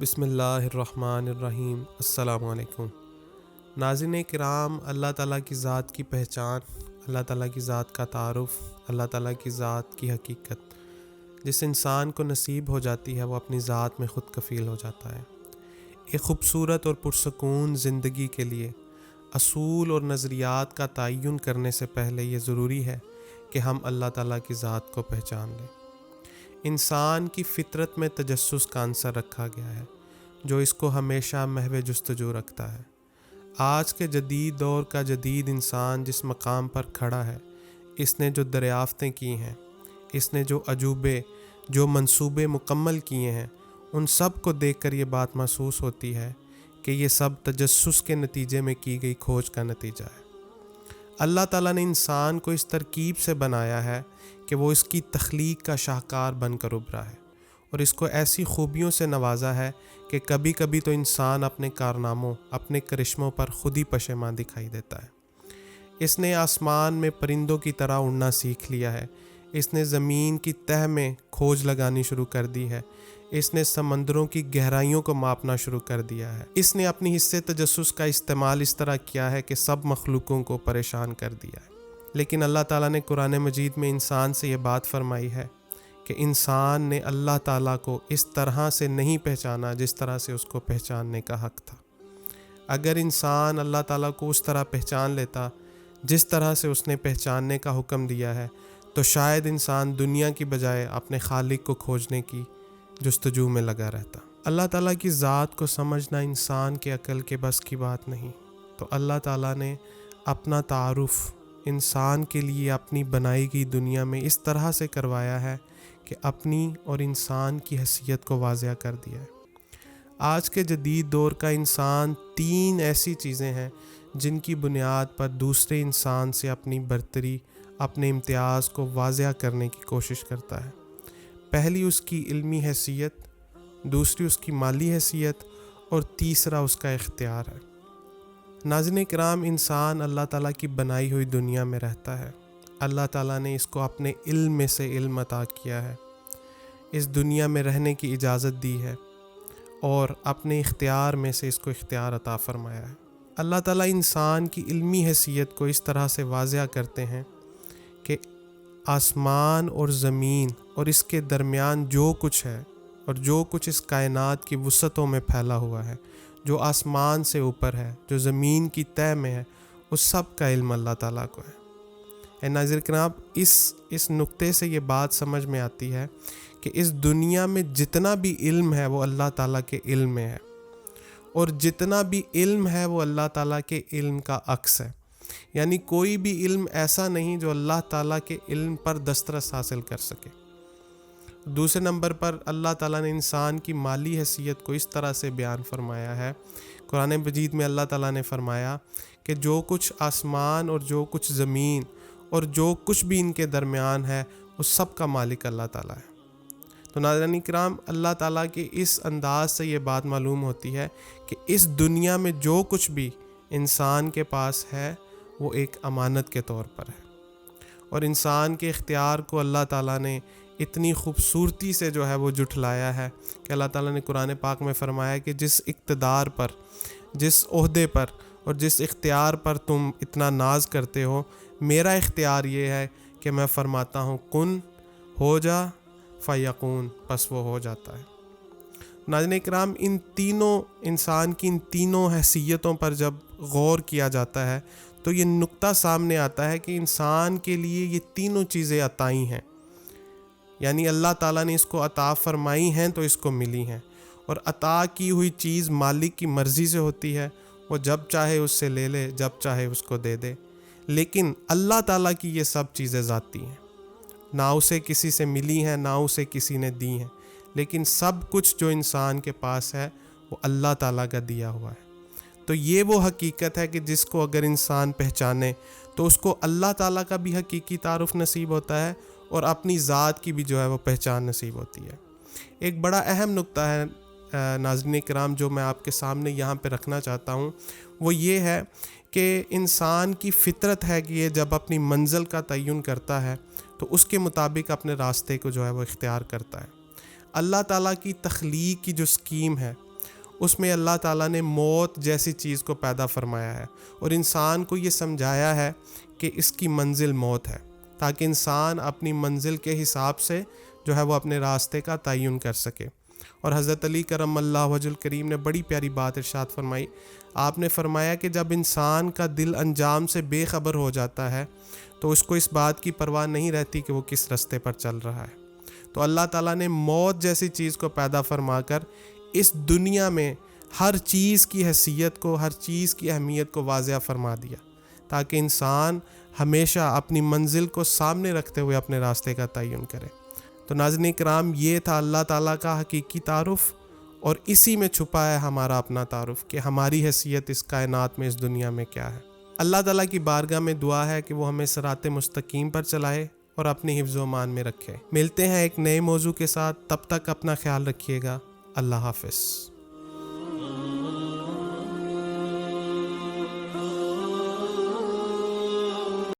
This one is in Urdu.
بسم اللہ الرحمن الرحیم۔ السلام علیکم ناظرین کرام، اللہ تعالیٰ کی ذات کی پہچان، اللہ تعالیٰ کی ذات کا تعارف، اللہ تعالیٰ کی ذات کی حقیقت جس انسان کو نصیب ہو جاتی ہے وہ اپنی ذات میں خود کفیل ہو جاتا ہے۔ ایک خوبصورت اور پرسکون زندگی کے لیے اصول اور نظریات کا تعین کرنے سے پہلے یہ ضروری ہے کہ ہم اللہ تعالیٰ کی ذات کو پہچان لیں۔ انسان کی فطرت میں تجسس کا عنصر رکھا گیا ہے جو اس کو ہمیشہ محو جستجو رکھتا ہے۔ آج کے جدید دور کا جدید انسان جس مقام پر کھڑا ہے، اس نے جو دریافتیں کی ہیں، اس نے جو عجوبے، جو منصوبے مکمل کیے ہیں، ان سب کو دیکھ کر یہ بات محسوس ہوتی ہے کہ یہ سب تجسس کے نتیجے میں کی گئی کھوج کا نتیجہ ہے۔ اللہ تعالیٰ نے انسان کو اس ترکیب سے بنایا ہے کہ وہ اس کی تخلیق کا شاہکار بن کر ابھرا ہے، اور اس کو ایسی خوبیوں سے نوازا ہے کہ کبھی کبھی تو انسان اپنے کارناموں، اپنے کرشموں پر خود ہی پشیمان دکھائی دیتا ہے۔ اس نے آسمان میں پرندوں کی طرح اڑنا سیکھ لیا ہے، اس نے زمین کی تہہ میں کھوج لگانی شروع کر دی ہے، اس نے سمندروں کی گہرائیوں کو ماپنا شروع کر دیا ہے، اس نے اپنی حصے تجسس کا استعمال اس طرح کیا ہے کہ سب مخلوقوں کو پریشان کر دیا ہے۔ لیکن اللہ تعالیٰ نے قرآن مجید میں انسان سے یہ بات فرمائی ہے کہ انسان نے اللہ تعالیٰ کو اس طرح سے نہیں پہچانا جس طرح سے اس کو پہچاننے کا حق تھا۔ اگر انسان اللہ تعالیٰ کو اس طرح پہچان لیتا جس طرح سے اس نے پہچاننے کا حکم دیا ہے، تو شاید انسان دنیا کی بجائے اپنے خالق کو کھوجنے کی جستجو میں لگا رہتا۔ اللہ تعالیٰ کی ذات کو سمجھنا انسان کے عقل کے بس کی بات نہیں، تو اللہ تعالیٰ نے اپنا تعارف انسان کے لیے اپنی بنائی گئی دنیا میں اس طرح سے کروایا ہے کہ اپنی اور انسان کی حیثیت کو واضح کر دیا ہے۔ آج کے جدید دور کا انسان 3 ایسی چیزیں ہیں جن کی بنیاد پر دوسرے انسان سے اپنی برتری، اپنے امتیاز کو واضح کرنے کی کوشش کرتا ہے۔ پہلی اس کی علمی حیثیت، دوسری اس کی مالی حیثیت، اور تیسرا اس کا اختیار ہے۔ ناظرین کرام، انسان اللہ تعالیٰ کی بنائی ہوئی دنیا میں رہتا ہے۔ اللہ تعالیٰ نے اس کو اپنے علم میں سے علم عطا کیا ہے، اس دنیا میں رہنے کی اجازت دی ہے، اور اپنے اختیار میں سے اس کو اختیار عطا فرمایا ہے۔ اللہ تعالیٰ انسان کی علمی حیثیت کو اس طرح سے واضح کرتے ہیں کہ آسمان اور زمین اور اس کے درمیان جو کچھ ہے اور جو کچھ اس کائنات کی وسعتوں میں پھیلا ہوا ہے، جو آسمان سے اوپر ہے، جو زمین کی تہہ میں ہے، اس سب کا علم اللہ تعالیٰ کو ہے۔ ناظرین کرام، اس نقطے سے یہ بات سمجھ میں آتی ہے کہ اس دنیا میں جتنا بھی علم ہے وہ اللہ تعالیٰ کے علم میں ہے، اور جتنا بھی علم ہے وہ اللہ تعالیٰ کے علم کا عکس ہے۔ یعنی کوئی بھی علم ایسا نہیں جو اللہ تعالیٰ کے علم پر دسترس حاصل کر سکے۔ دوسرے نمبر پر اللہ تعالیٰ نے انسان کی مالی حیثیت کو اس طرح سے بیان فرمایا ہے۔ قرآن مجید میں اللہ تعالیٰ نے فرمایا کہ جو کچھ آسمان اور جو کچھ زمین اور جو کچھ بھی ان کے درمیان ہے، اس سب کا مالک اللہ تعالیٰ ہے۔ تو ناظرین کرام، اللہ تعالیٰ کے اس انداز سے یہ بات معلوم ہوتی ہے کہ اس دنیا میں جو کچھ بھی انسان کے پاس ہے وہ ایک امانت کے طور پر ہے، اور انسان کے اختیار کو اللہ تعالیٰ نے اتنی خوبصورتی سے جو ہے وہ جھٹلایا ہے کہ اللہ تعالیٰ نے قرآن پاک میں فرمایا کہ جس اقتدار پر، جس عہدے پر اور جس اختیار پر تم اتنا ناز کرتے ہو، میرا اختیار یہ ہے کہ میں فرماتا ہوں کن ہو جا فیکون، پس وہ ہو جاتا ہے۔ ناظرین کرام، ان تینوں انسان کی ان تینوں حیثیتوں پر جب غور کیا جاتا ہے تو یہ نقطہ سامنے آتا ہے کہ انسان کے لیے یہ تینوں چیزیں عطائی ہیں، یعنی اللہ تعالیٰ نے اس کو عطا فرمائی ہیں تو اس کو ملی ہیں، اور عطا کی ہوئی چیز مالک کی مرضی سے ہوتی ہے، وہ جب چاہے اس سے لے لے، جب چاہے اس کو دے دے۔ لیکن اللہ تعالیٰ کی یہ سب چیزیں ذاتی ہیں، نہ اسے کسی سے ملی ہیں، نہ اسے کسی نے دی ہیں، لیکن سب کچھ جو انسان کے پاس ہے وہ اللہ تعالیٰ کا دیا ہوا ہے۔ تو یہ وہ حقیقت ہے کہ جس کو اگر انسان پہچانے تو اس کو اللہ تعالیٰ کا بھی حقیقی تعارف نصیب ہوتا ہے، اور اپنی ذات کی بھی جو ہے وہ پہچان نصیب ہوتی ہے۔ ایک بڑا اہم نقطہ ہے ناظرین کرام جو میں آپ کے سامنے یہاں پہ رکھنا چاہتا ہوں، وہ یہ ہے کہ انسان کی فطرت ہے کہ یہ جب اپنی منزل کا تعین کرتا ہے تو اس کے مطابق اپنے راستے کو جو ہے وہ اختیار کرتا ہے۔ اللہ تعالیٰ کی تخلیق کی جو سکیم ہے، اس میں اللہ تعالیٰ نے موت جیسی چیز کو پیدا فرمایا ہے اور انسان کو یہ سمجھایا ہے کہ اس کی منزل موت ہے، تاکہ انسان اپنی منزل کے حساب سے جو ہے وہ اپنے راستے کا تعین کر سکے۔ اور حضرت علی کرم اللہ وجہ الکریم نے بڑی پیاری بات ارشاد فرمائی۔ آپ نے فرمایا کہ جب انسان کا دل انجام سے بے خبر ہو جاتا ہے تو اس کو اس بات کی پرواہ نہیں رہتی کہ وہ کس راستے پر چل رہا ہے۔ تو اللہ تعالیٰ نے موت جیسی چیز کو پیدا فرما کر اس دنیا میں ہر چیز کی حیثیت کو، ہر چیز کی اہمیت کو واضح فرما دیا، تاکہ انسان ہمیشہ اپنی منزل کو سامنے رکھتے ہوئے اپنے راستے کا تعین کرے۔ تو ناظرین کرام، یہ تھا اللہ تعالیٰ کا حقیقی تعارف، اور اسی میں چھپا ہے ہمارا اپنا تعارف کہ ہماری حیثیت اس کائنات میں، اس دنیا میں کیا ہے۔ اللہ تعالیٰ کی بارگاہ میں دعا ہے کہ وہ ہمیں صراط مستقیم پر چلائے اور اپنی حفظ و امان میں رکھے۔ ملتے ہیں ایک نئے موضوع کے ساتھ، تب تک اپنا خیال رکھیے گا۔ اللہ حافظ۔